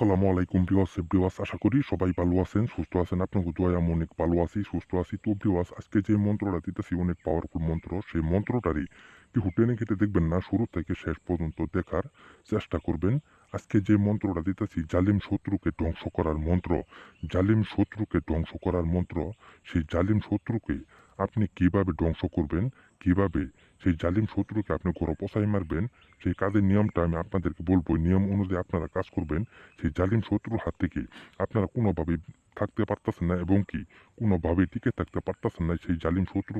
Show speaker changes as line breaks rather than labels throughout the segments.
আসসালামু আলাইকুম ভিউয়ার্স আশা করি সবাই ভালো আছেন, সুস্থ আছেন। আপনাকে দোয়ায় আমি অনেক ভালো আছি, সুস্থ আছি। তো ভিউয়ার্স আজকে যে মন্ত্রটা দিতেছি অনেক পাওয়ারফুল মন্ত্র। সেই মন্ত্রটারই কেউ টেনে কেটে দেখবেন না, শুরু থেকে শেষ পর্যন্ত দেখার চেষ্টা করবেন। আজকে যে মন্ত্রটা দিতেছি জালিম শত্রুকে ধ্বংস করার মন্ত্র। জালিম শত্রুকে ধ্বংস করার মন্ত্র। সেই জালিম শত্রুকে আপনি কিভাবে ধ্বংস করবেন, কিভাবে সেই জালিম শত্রুকে আপনি পচাই মারবেন, সেই কাজের নিয়মটা আমি আপনাদেরকে বলবো। নিয়ম অনুযায়ী আপনারা কাজ করবেন। সেই জালিম শত্রুর হাত থেকে আপনারা কোনোভাবেই থাকতে পারতেছেন না এবং কি কোনোভাবেই টিকে থাকতে পারতেছেন না। সেই জালিম শত্রু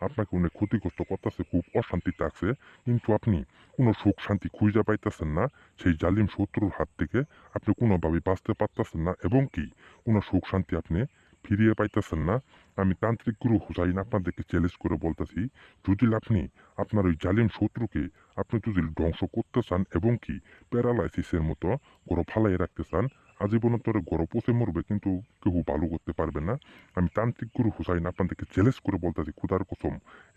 আপনাকে অনেক ক্ষতিগ্রস্ত করতেছে, খুব অশান্তি থাকছে, কিন্তু আপনি কোনো সুখ শান্তি খুঁজে পাইতেছেন না। সেই জালিম শত্রুর হাত থেকে আপনি কোনোভাবেই বাঁচতে পারতেছেন না এবং কি কোনো সুখ শান্তি আপনি ফিরিয়ে পাইতেছেন না। আমি তান্ত্রিক গুরু হুসাইন আপনাদেরকে চ্যালেঞ্জ করে বলতেছি, যদি আপনি আপনার ওই জালিম শত্রুকে আপনি যদি ধ্বংস করতে চান এবং কি প্যারালাইসিসের মতো গড় ফালাই রাখতে চান, আজীবনতরে গড় পচে মরবে, কিন্তু কেউ ভালো করতে পারবে না। আমি তান্ত্রিক গুরু হুসাইন আপনাদেরকে চ্যালেঞ্জ করে বলতেছি, খুদার কসম,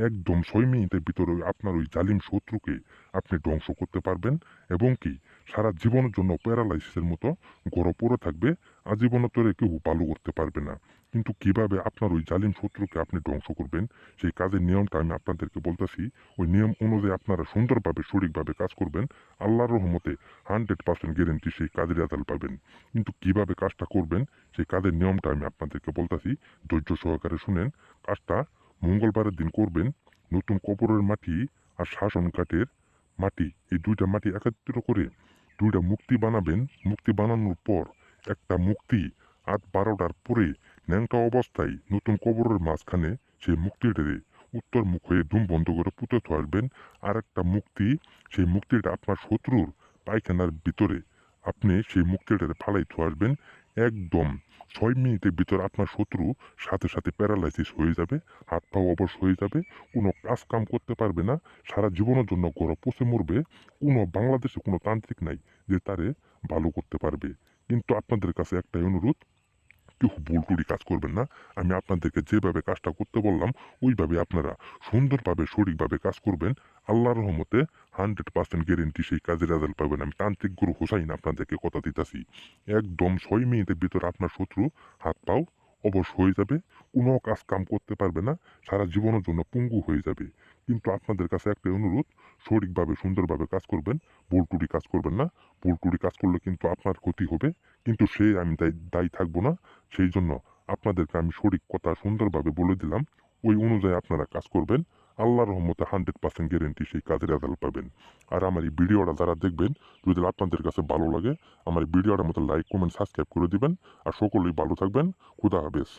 একদম 6 মিনিটের ভিতরে আপনার ওই জালিম শত্রুকে আপনি ধ্বংস করতে পারবেন এবং কি সারা জীবনের জন্য প্যারালাইসিসের মতো গড় পড়ে থাকবে, আজীবনতরে কেউ ভালো করতে পারবে না। কিন্তু কিভাবে আপনার ওই জালিম শত্রুকে আপনি ধ্বংস করবেন, সেই কাজের নিয়মটা আমি আপনাদেরকে বলতেছি। ওই নিয়ম অনুযায়ী আপনারা সুন্দরভাবে সঠিকভাবে কাজ করবেন, আল্লাহর রহমতে 100% গ্যারেন্টি সেই কাজের রেজাল্ট পাবেন। কিন্তু কিভাবে কাজটা করবেন, সেই কাজের নিয়মটা আমি আপনাদেরকে বলতেছি, ধৈর্য সহকারে শুনেন। কাজটা মঙ্গলবারের দিন করবেন। নতুন কবরের মাটি আর শাসন কাঠের মাটি, এই দুইটা মাটি একত্রিত করে দুইটা মূর্তি বানাবেন। মূর্তি বানানোর পর একটা মূর্তি রাত 12টার পরে ন্যাংটা অবস্থায় নতুন কবরের মাঝখানে সেই মূর্তিটারে উত্তর মুখ হয়ে ধুম বন্ধ করে পুঁতে থাকবেন। আর একটা মুক্তি, সেই মুক্তিটা আপনার শত্রুর পায়খানার ভিতরে আপনি সেই মুক্তিটারে ফালাই আসবেন। একদম 6 মিনিটের ভিতর আপনার শত্রু সাথে সাথে প্যারালাইসিস হয়ে যাবে, হাত পা অবশ হয়ে যাবে, কোনো কাজ কাম করতে পারবে না, সারা জীবনের জন্য গড় পচে মরবে। কোনো বাংলাদেশে কোনো তান্ত্রিক নাই যে তারে ভালো করতে পারবে। কিন্তু আপনাদের কাছে একটাই অনুরোধ, কেউ ভুল টুরি কাজ করবেন না। আমি আপনাদেরকে যেভাবে কাজটা করতে বললাম ওইভাবে আপনারা সুন্দরভাবে সঠিকভাবে কাজ করবেন। আল্লাহর রহমতে 100% গ্যারেন্টি সেই কাজের রেজাল্ট পাবেন। আমি তান্ত্রিক গুরু হুসাইন আপনাদেরকে কথা দিতেছি, একদম 6 মিনিটের ভিতর আপনার শত্রু হাত পাও অবশ হয়ে যাবে, কোনো কাজ কাম করতে পারবে না, সারা জীবনের জন্য পঙ্গু হয়ে যাবে। কিন্তু আপনাদের কাছে একটা অনুরোধ, সঠিকভাবে সুন্দরভাবে কাজ করবেন, ভুল টুরি কাজ করবেন না। ভুল টুরি কাজ করলে কিন্তু আপনার ক্ষতি হবে, কিন্তু সে আমি দায়ী থাকবো না। সেই জন্য আপনাদেরকে আমি সঠিক কথা সুন্দরভাবে বলে দিলাম, ওই অনুযায়ী আপনারা কাজ করবেন। আল্লাহর রহমতে 100% গ্যারেন্টি সেই কাজের রেজাল্ট পাবেন। আর আমার এই ভিডিওটা যারা দেখবেন, যদি আপনাদের কাছে ভালো লাগে, আমার এই ভিডিওটার মতো লাইক কমেন্ট সাবস্ক্রাইব করে দিবেন। আর সকলেই ভালো থাকবেন। খুদা হাফেজ।